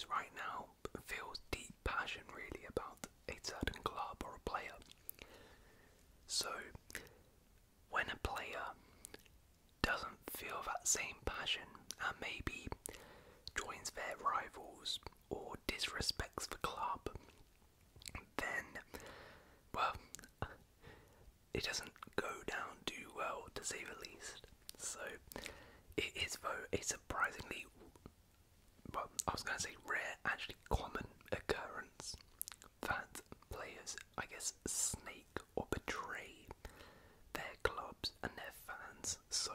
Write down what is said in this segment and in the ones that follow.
right now feels deep passion really about a certain club or a player. So when a player doesn't feel that same passion and maybe joins their rivals or disrespects the club, then, well, it doesn't go down too well, to say the least. So it is, though, a surprisingly, well, I was going to say rare, actually common occurrence that players, I guess, snake or betray their clubs and their fans. So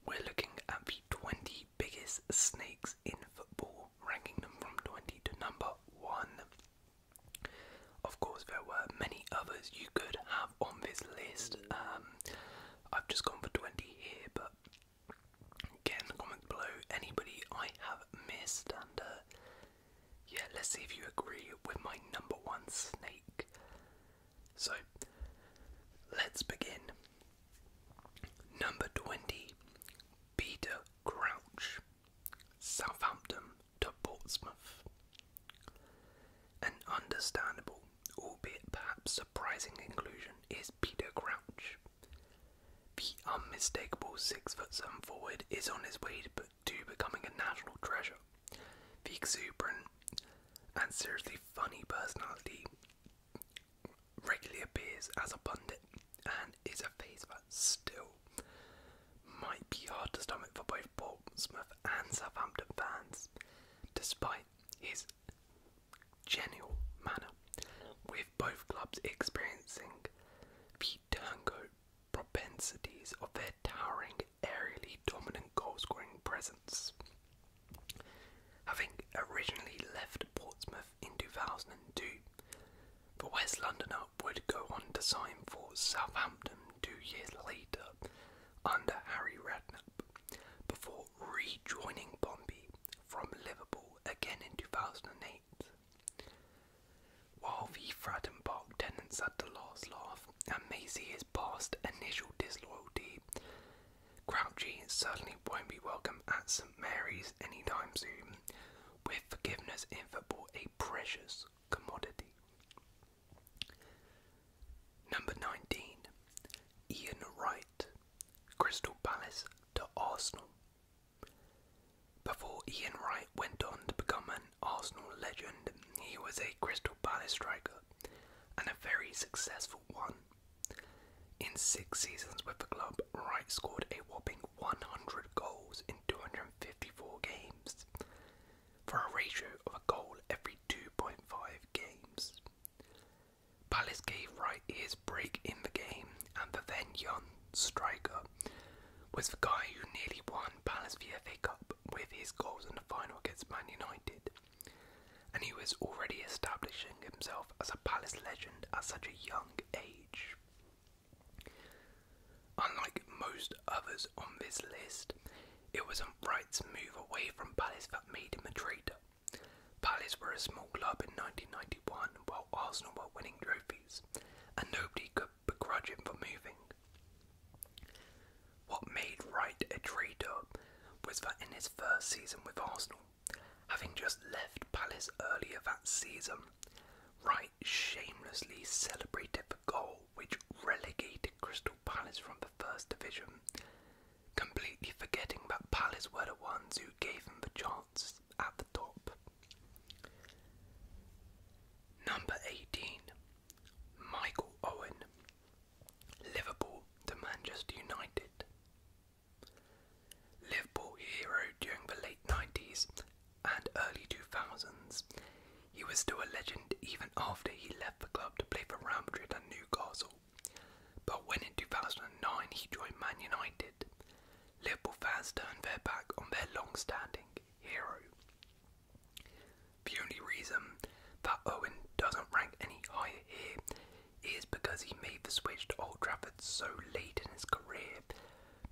we're looking at the 20 biggest snakes in football, ranking them from 20 to number 1. Of course, there were many others you could have on this list. I've just gone for 20 here, but get in the comments below anybody I have missed, and yeah, let's see if you agree with my number 1 snake. So let's begin. Number 20, Peter Crouch, Southampton to Portsmouth. An understandable, albeit perhaps surprising inclusion is Peter Crouch. The unmistakable 6'7" forward is on his way to becoming a national treasure. The exuberant and seriously funny personality regularly appears as a pundit and is a face that still might be hard to stomach for both Portsmouth and Southampton fans, despite his genial manner, with both clubs experiencing the turncoat propensities of their towering, aerially dominant goal-scoring presence. Having originally left Portsmouth in 2002, the West Londoner would go on to sign for Southampton 2 years later under Harry Redknapp, before rejoining Pompey from Liverpool again in 2008. While the Fratton Park tenants had the last laugh and may see his past initial disloyalty, Crouchy certainly won't be welcome at St Mary's anytime soon, with forgiveness in football a precious commodity. Number 19, Ian Wright, Crystal Palace to Arsenal. Before Ian Wright went on to become an Arsenal legend, he was a Crystal Palace striker, and a very successful one. In 6 seasons with the club, Wright scored a whopping 100 goals in 254 games, for a ratio of a goal every 2.5 games. Palace gave Wright his break in the game, and the then young striker was the guy who nearly won Palace the FA Cup with his goals in the final against Man United, and he was already establishing himself as a Palace legend at such a young age. Unlike most others on this list, it wasn't Wright's move away from Palace that made him a traitor. Palace were a small club in 1991 while Arsenal were winning trophies, and nobody could begrudge him for moving. What made Wright a traitor was that in his first season with Arsenal, having just left Palace earlier that season, Wright shamelessly celebrated the goal which relegated Crystal Palace from the First Division, completely forgetting that Palace were the ones who gave him the chance at the top. Number 18, Michael Owen, Liverpool to Manchester United. Liverpool hero during the late 90s and early 2000s, he was still a legend even after he left the club to play for Real Madrid and Newcastle. But when in 2009 he joined Man United, Liverpool fans turned their back on their long-standing hero. The only reason that Owen doesn't rank any higher here is because he made the switch to Old Trafford so late in his career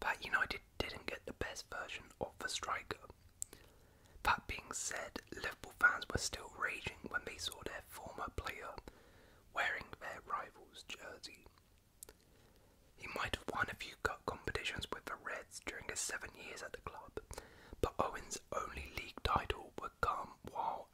that United didn't get the best version of the striker. That being said, Liverpool fans were still raging when they saw their former player wearing their rival's jersey. He might have won a few cup competitions with the Reds during his 7 years at the club, but Owen's only league title would come while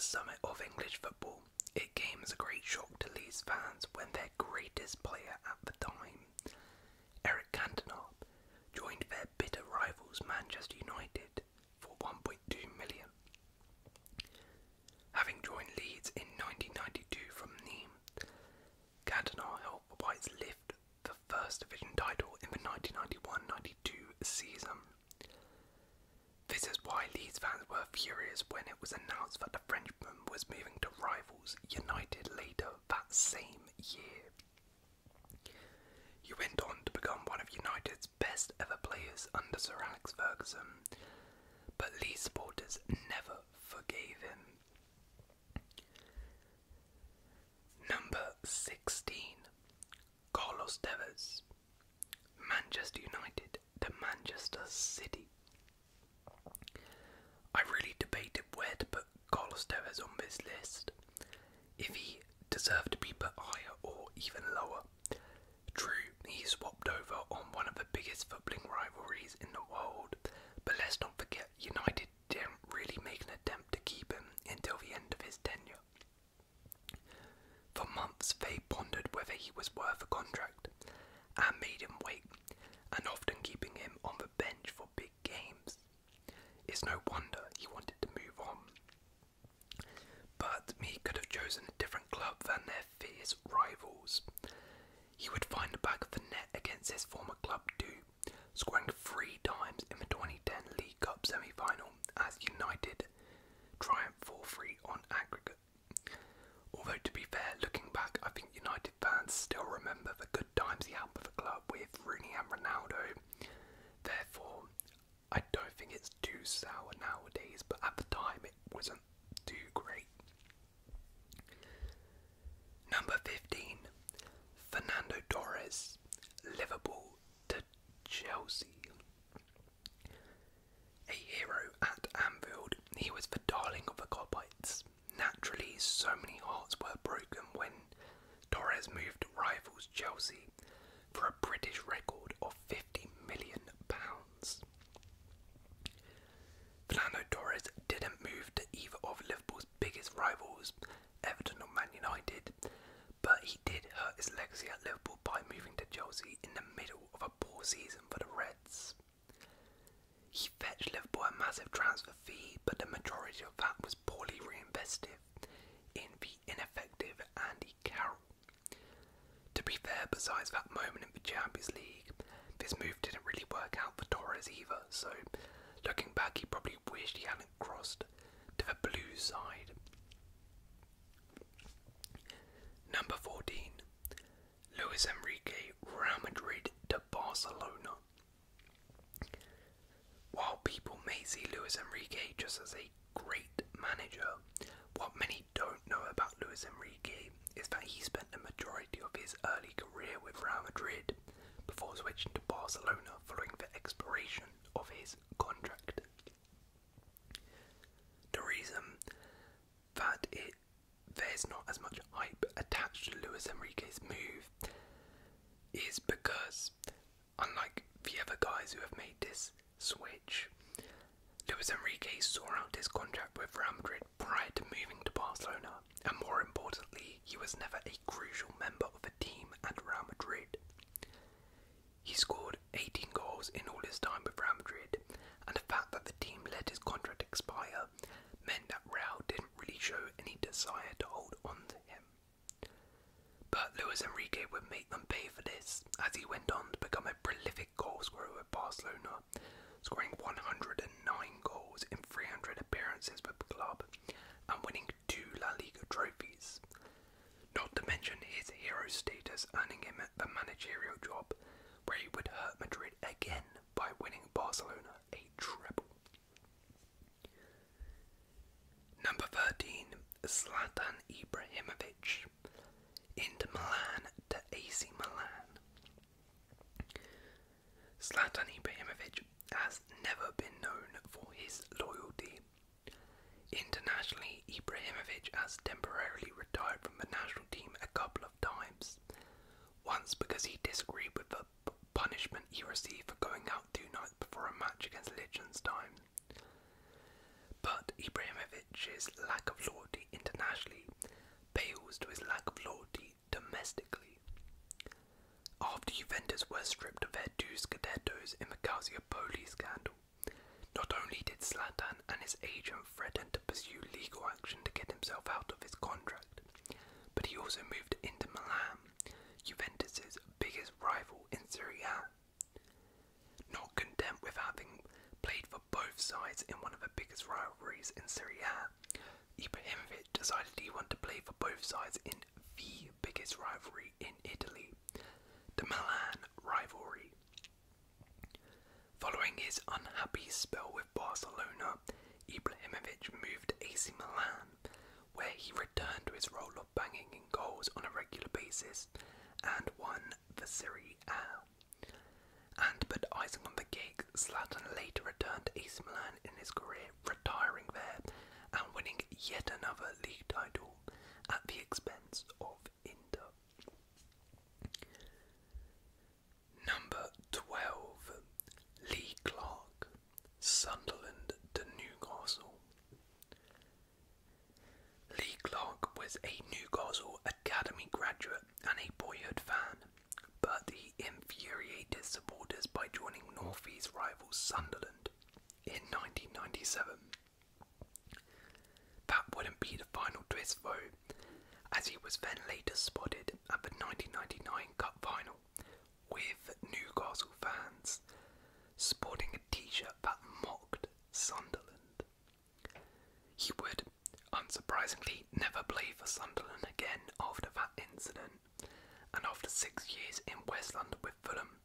summit of English football, it came as a great shock to Leeds fans when their greatest player at the time, Eric Cantona, joined their bitter rivals Manchester United for 1.2 million. Having joined Leeds in 1992 from Nîmes, Cantona helped the Whites lift the First Division title in the 1991-92 season. This is why Leeds fans were furious when it was announced that the Frenchman was moving to rivals United later that same year. He went on to become one of United's best ever players under Sir Alex Ferguson, but Leeds supporters never forgave him. Number 16. Carlos Tevez, Manchester United to Manchester City. I really debated where to put Carlos Tevez on this list, if he deserved to be put higher or even lower. True, he swapped over on one of the biggest footballing rivalries in the world, but let's not forget United didn't really make an attempt to keep him until the end of his tenure. For months they pondered whether he was worth a contract, and made him wait, and often keeping him on the bench for big games. It's no wonder he wanted to move on. But he could have chosen a different club than their fierce rivals. He would find the back of the net against his former club too, scoring 3 times in the 2010 League Cup semi-final as United triumphed 4-3 on aggregate. Although to be fair, looking back, I think United fans still remember the good times he had with the club with Rooney and Ronaldo. Therefore, I don't think it's too sour nowadays, but at the time it wasn't too great. Number 15. Fernando Torres, Liverpool to Chelsea. A hero at Anfield, he was the darling of the Cobbites. Naturally, so many hearts were broken when Torres moved to rivals Chelsea for a British record of £50 million. Fernando Torres didn't move to either of Liverpool's biggest rivals, Everton or Man United, but he did hurt his legacy at Liverpool by moving to Chelsea in the middle of a poor season for the Reds. He fetched Liverpool a massive transfer fee, but the majority of that was poorly reinvested in the ineffective Andy Carroll. To be fair, besides that moment in the Champions League, this move didn't really work out for Torres either, so looking back he probably wished he hadn't crossed to the blue side. Number 14. Luis Enrique, Real Madrid to Barcelona. While people may see Luis Enrique just as a great manager, what many don't know about Luis Enrique is that he spent the majority of his early career with Real Madrid before switching to Barcelona following the expiration of his contract. The reason that there's not as much hype attached to Luis Enrique's move is because, unlike the other guys who have made this switch, Luis Enrique saw out his contract with Real Madrid prior to moving to Barcelona, and more importantly, he was never a crucial member of the team at Real Madrid. He scored 18 goals in all his time with Real Madrid, and the fact that the team let his contract expire meant that Real didn't really show any desire to hold on to him. But Luis Enrique would make them pay for this, as he went on to become a prolific goalscorer with Barcelona, scoring 109 goals in 300 appearances with the club, and winning 2 La Liga trophies. Not to mention his hero status earning him the managerial job, where he would hurt Madrid again by winning Barcelona a treble. Number 13. Zlatan Ibrahimovic, Inter Milan to AC Milan. Zlatan Ibrahimovic has never been known for his loyalty. Internationally, Ibrahimovic has temporarily retired from the national team a couple of times. Once because he disagreed with the punishment he received for going out 2 nights before a match against Liechtenstein. But Ibrahimovic's lack of loyalty appeals to his lack of loyalty domestically. After Juventus were stripped of their two Scudettos in the Calciopoli scandal, not only did Zlatan and his agent threaten to pursue legal action to get himself out of his contract, but he also moved into Milan, Juventus's biggest rival in Serie A. Not content with having played for both sides in one of the biggest rivalries in Serie A, Ibrahimovic decided he wanted to play for both sides in the biggest rivalry in Italy, the Milan rivalry. Following his unhappy spell with Barcelona, Ibrahimovic moved to AC Milan, where he returned to his role of banging in goals on a regular basis and won the Serie A. And but icing on the cake, Zlatan later returned to AC Milan in his career, retiring there and winning yet another league title at the expense of Inter. Number 12. Lee Clark, Sunderland to Newcastle. Lee Clark was a Newcastle Academy graduate and a boyhood fan, but he infuriated supporters by joining North East rival Sunderland in 1997. That wouldn't be the final twist though, as he was then later spotted at the 1999 Cup Final with Newcastle fans, sporting a t-shirt that mocked Sunderland. He would, unsurprisingly, never play for Sunderland again after that incident, and after 6 years in West London with Fulham,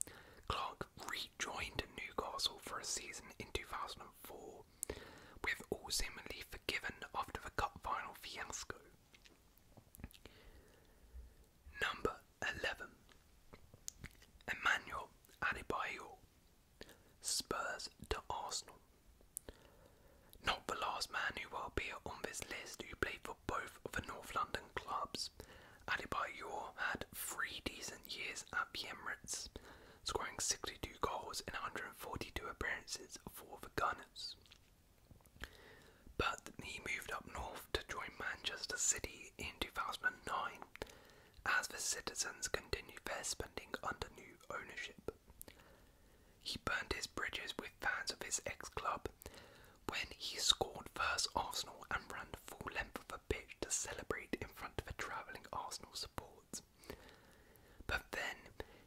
Clark rejoined Newcastle for a season in 2004, with all seemingly forgiven after the Cup Final fiasco. Number 11. Emmanuel Adebayor, Spurs to Arsenal. Not the last man who will appear on this list who played for both of the North London clubs, Adebayor had 3 decent years at the Emirates, scoring 62 goals in 142 appearances for the Gunners. But he moved up north to join Manchester City in 2009, as the Citizens continued their spending under new ownership. He burned his bridges with fans of his ex-club when he scored first Arsenal and ran the full length of the pitch to celebrate in front of the travelling Arsenal support. But then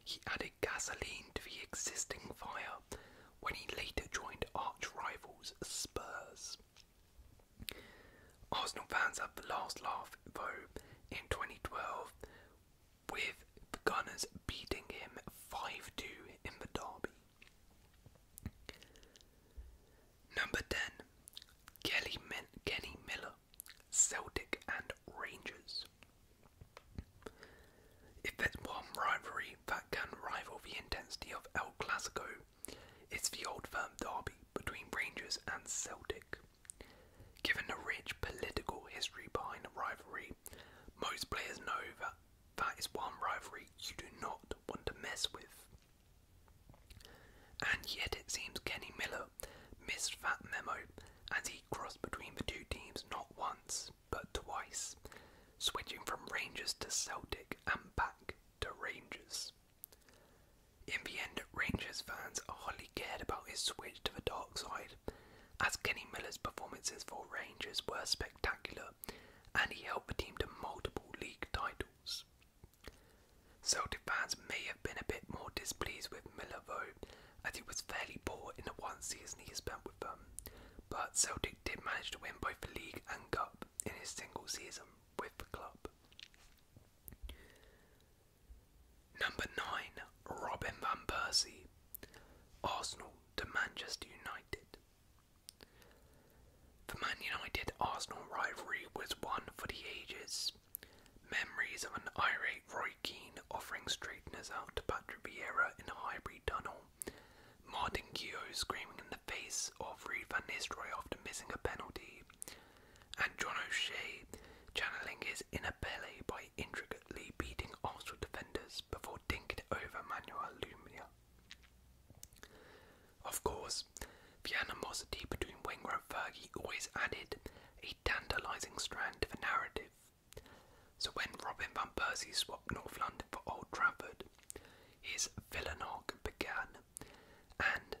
he added gasoline to the existing fire when he later joined arch-rivals Spurs. Arsenal fans had the last laugh though in 2012, with the Gunners beating him 5-2 in the derby. Number 10. Kenny Miller, Celtic and Rangers. If there's one rivalry that can rival the intensity of El Clasico, it's the Old Firm derby between Rangers and Celtic. Given the rich political history behind the rivalry, most players know that that is one rivalry you do not want to mess with. And yet it seems Kenny Miller missed that memo as he crossed between the two teams not once, but twice, switching from Rangers to Celtic and back to Rangers. In the end, Rangers fans hardly cared about his switch to the dark side, as Kenny Miller's performances for Rangers were spectacular, and he helped the team to multiple league titles. Celtic fans may have been a bit more displeased with Miller though, as he was fairly poor in the one season he spent with them, but Celtic did manage to win both the league and cup in his single season with the club. Number 9. Robin van Persie, Arsenal to Manchester United. The Man United-Arsenal rivalry was one for the ages. Memories of an irate Roy Keane offering straighteners out to Patrick Vieira in Highbury Tunnel, Martin Keough screaming in the face of Reid van Nistelrooy after missing a penalty, and John O'Shea channeling his inner Pele by intricately beating Arsenal defenders before dinking it over Manuel Lumia. Of course, the animosity between Wenger and Fergie always added a tantalising strand to the narrative. So when Robin van Persie swapped North London for Old Trafford, his villain arc began, and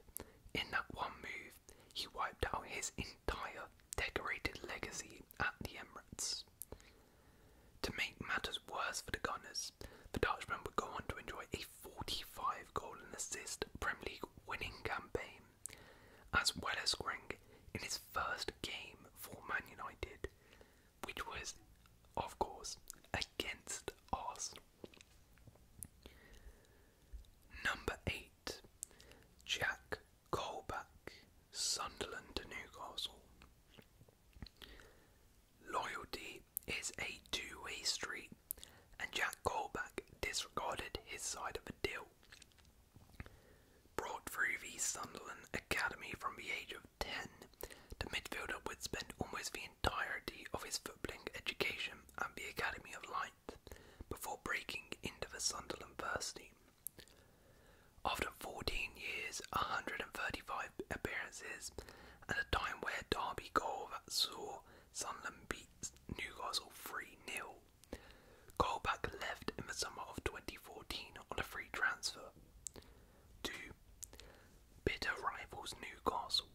in that one move, he wiped out his entire decorated legacy at the Emirates. To make matters worse for the Gunners, the Dutchman would go on to enjoy a 45 goal and assist Premier League winning campaign, as well as scoring in his first game for Man United, which was, of course, against Arsenal. Number 8. Jack Colback, Sunderland to Newcastle. Loyalty is a two-way street, and Jack Colback disregarded his side of the deal. Brought through the Sunderland Academy from the age of 10, the midfielder would spend almost the entirety of his footballing education at the Academy of Light, before breaking into the Sunderland first team. After 14 years, 135 appearances, and a time where derby goal that saw Sunderland beat Newcastle 3-0, Colback left in the summer of 2014 on a free transfer to bitter rivals Newcastle.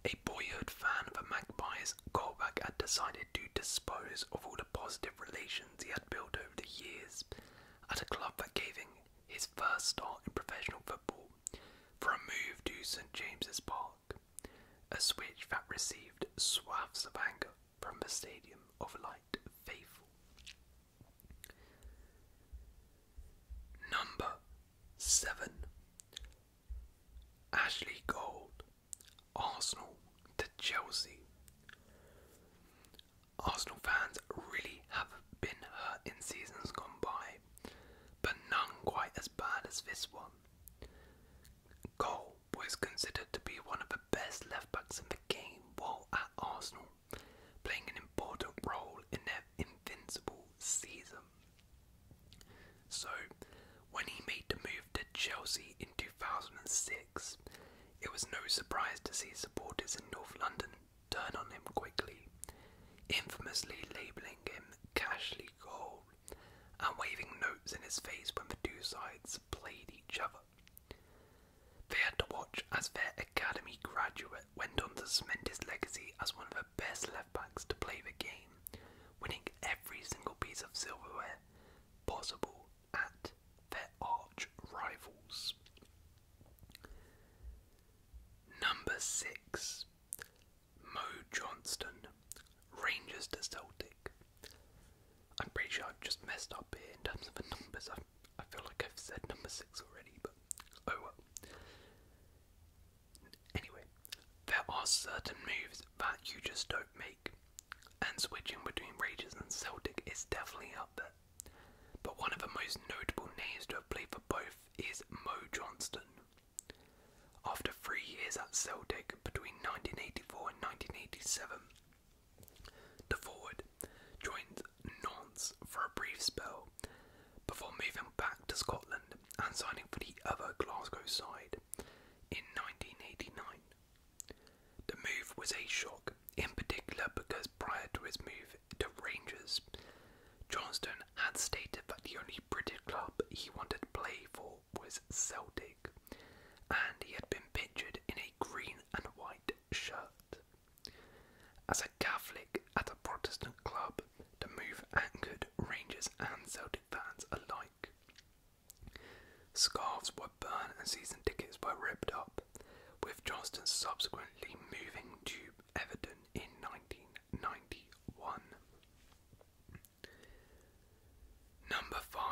A boyhood fan of the Magpies, Colback had decided to dispose of all the positive relations he had built over the years at a club that gave him his first start in professional football for a move to St James's Park, a switch that received swaths of anger from the Stadium of Light faithful. Number 7. Ashley Gold, Arsenal to Chelsea. Arsenal fans really have been hurt in seasons gone by, but none quite as bad as this one. Cole was considered to be one of the best left-backs in the game while at Arsenal, playing an important role in their invincible season. So, when he made the move to Chelsea in 2006, it was no surprise to see supporters in North London turn on him quickly, infamously labelling him Cashley Gold and waving notes in his face when the two sides played each other. They had to watch as their academy graduate went on to cement his legacy as one of the best left-backs to play the game, winning every single piece of silverware possible at their arch rivals. Number 6. Mo Johnston, Rangers to Celtic. I'm pretty sure I've just messed up here in terms of the numbers. I feel like I've said number 6 already, but oh well. Anyway, there are certain moves that you just don't make, and switching between Rangers and Celtic is definitely up there. But one of the most notable names to have played for both is Mo Johnston. After 3 years at Celtic between 1984 and 1987, the forward joined Nantes for a brief spell before moving back to Scotland and signing for the other Glasgow side in 1989. The move was a shock, in particular because prior to his move to Rangers, Johnston had stated that the only British club he wanted to play for was Celtic, and he had been pictured in a green and white shirt. As a Catholic at a Protestant club, the move angered Rangers and Celtic fans alike. Scarves were burned and season tickets were ripped up, with Johnston subsequently moving to Everton in 1991. Number 5.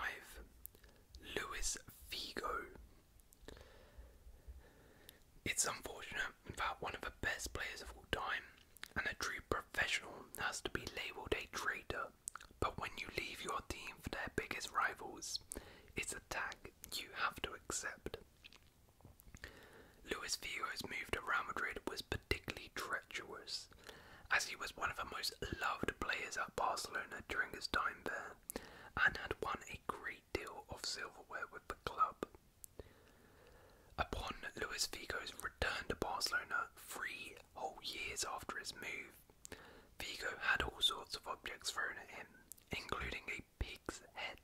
Luis Figo. It's unfortunate that one of the best players of all time and a true professional has to be labelled a traitor, but when you leave your team for their biggest rivals, it's a tag you have to accept. Luis Figo's move to Real Madrid was particularly treacherous, as he was one of the most loved players at Barcelona during his time there, and had won a great deal of silverware with the club. Upon Luis Figo's return to Barcelona 3 whole years after his move, Figo had all sorts of objects thrown at him, including a pig's head.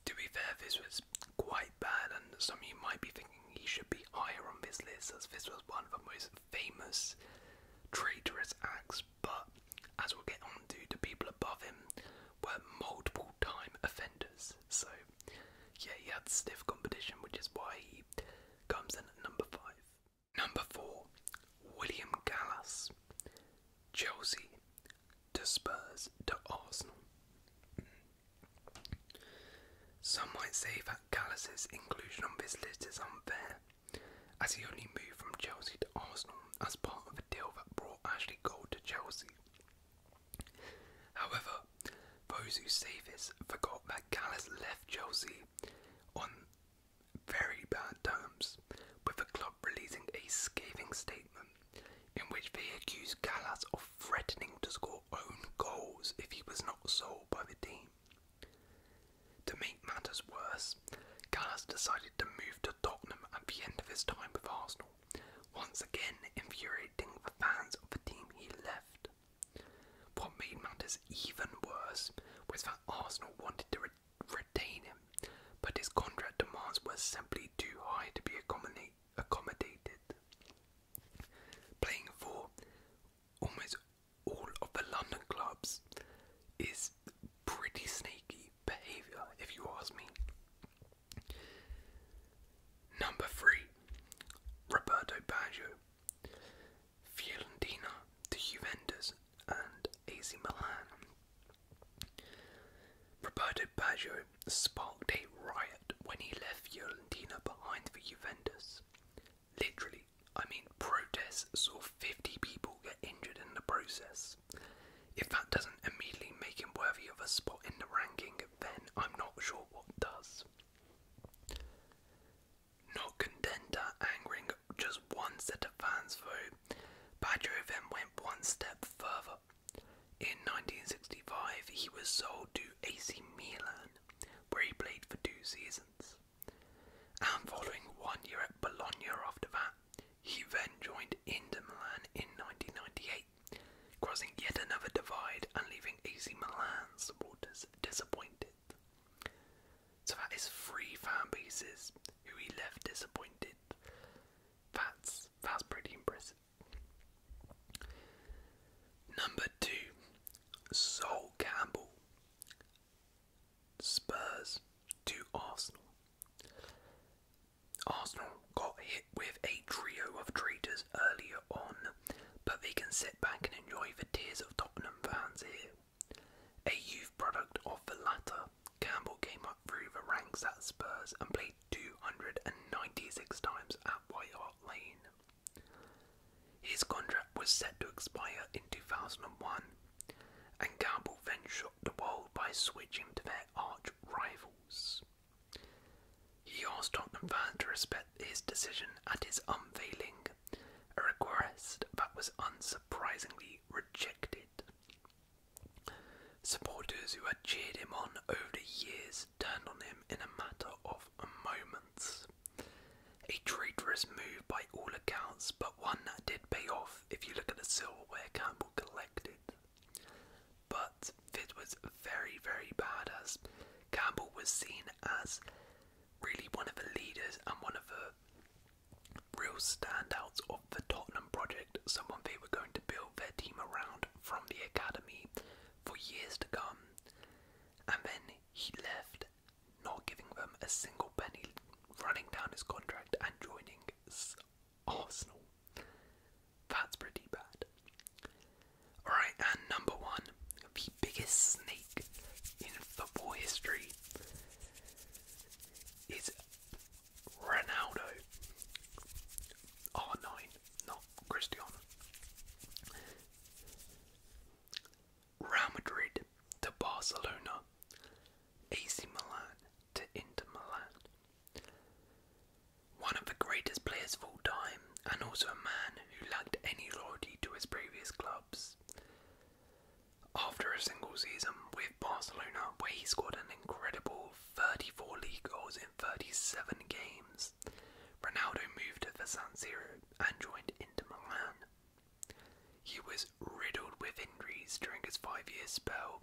To be fair, this was quite bad, and some of you might be thinking he should be higher on this list, as this was one of the most famous traitorous acts, but as we'll get on to, the people above him were multiple time offenders, so yeah, he had stiff competition, which is why he comes in at number 5. Number 4, William Gallas. Chelsea to Spurs to Arsenal. Some might say that Gallas's inclusion on this list is unfair, as he only moved from Chelsea to Arsenal as part of a deal that brought Ashley Cole to Chelsea. However, those who say this forgot that Gallas left Chelsea on very bad terms, with the club releasing a scathing statement in which they accused Gallas of threatening to score own goals if he was not sold by the team. To make matters worse, Gallas decided to move to Tottenham at the end of his time with Arsenal, once again infuriating the fans of the team he left. What made matters even worse was that Arsenal wanted to retain him, but his contract demands were simply too high to be accommodated. Playing for almost all of the London clubs is pretty snaky behaviour, if you ask me. Number 3, Roberto Baggio. Fiorentina to Juventus and AC Milan. Roberto Baggio sparked a riot when he left Fiorentina behind for Juventus. Literally, I mean, protests saw 50 people get injured in the process. If that doesn't immediately make him worthy of a spot in the ranking, then I'm not sure what does. Not content at angering just one set of fans though, Baggio then went one step further. In 1965 he was sold to AC Milan, where he played for 2 seasons. And following 1 year at Bologna after that, he then joined Inter Milan in 1998, crossing yet another divide and leaving AC Milan supporters disappointed. So that is 3 fan bases who he left disappointed. That's pretty impressive. Number 2, Sol Campbell. Spurs to Arsenal. Arsenal got hit with a trio of traitors earlier on, but they can sit back and enjoy the tears of Tottenham fans here. A youth product of the latter, Campbell came up through the ranks at Spurs and played 296 times at White Hart Lane. His contract was set to expire in 2001, and Campbell then shocked the world by switching to their arch rivals. He asked Tottenham fans to respect his decision at his unveiling, a request that was unsurprisingly rejected. Supporters who had cheered him on over the years turned on him in a matter of moments. A traitorous move by all accounts, but one that did pay off if you look at the silverware Campbell collected. But it was very, very bad, as Campbell was seen as really one of the leaders and one of the real standouts of the Tottenham project, someone they were going to build their team around from the academy for years to come. And then he left, not giving them a single penny, running down his contract and joining Arsenal. That's pretty bad. Alright, and number 1, the biggest snake in football history is Ronaldo. R9, not Cristiano. Real Madrid to Barcelona, AC Milan to Inter Milan. One of the greatest players of all time, and also a man who lacked any loyalty to his previous clubs. After a single season with Barcelona, where he scored an incredible 34 league goals in 37 games, Ronaldo moved to the San Siro and joined Inter Milan. He was riddled with injuries defeats during his 5-year spell,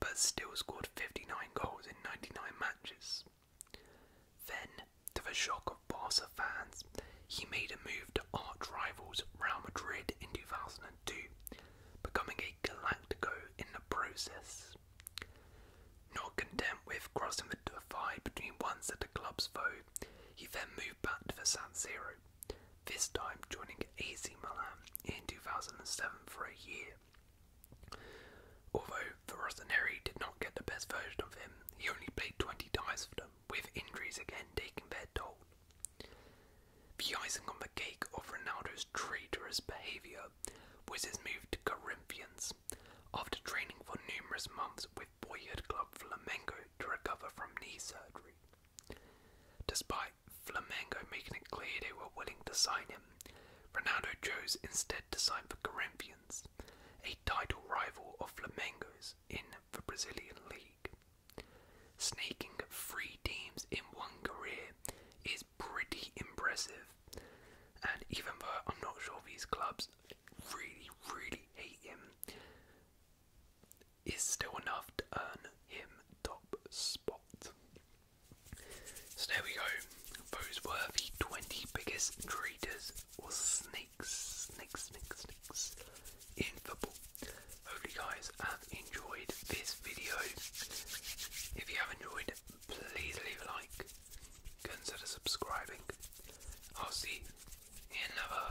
but still scored 59 goals in 99 matches. Then, to the shock of Barca fans, he made a move to arch rivals Real Madrid in 2002, becoming a Galactico in the process. Not content with crossing the divide between one set of clubs though, he then moved back to the San Siro, this time joining AC Milan in 2007 for a year. Although the Rossoneri did not get the best version of him, he only played 20 times for them, with injuries again taking their toll. The icing on the cake of Ronaldo's traitorous behaviour was his move to Corinthians, after training for numerous months with boyhood club Flamengo to recover from knee surgery. Despite Flamengo making it clear they were willing to sign him, Ronaldo chose instead to sign for Corinthians, a title rival of Flamengo's in the Brazilian league. Snaking 3 teams in one career is pretty impressive, and even though I'm not sure these clubs really hate him, is still enough to earn him top spot. So there we go, those were the 20 biggest traitors or snakes in football. Hopefully you guys have enjoyed this video. If you have enjoyed, please leave a like, consider subscribing. I'll see you in another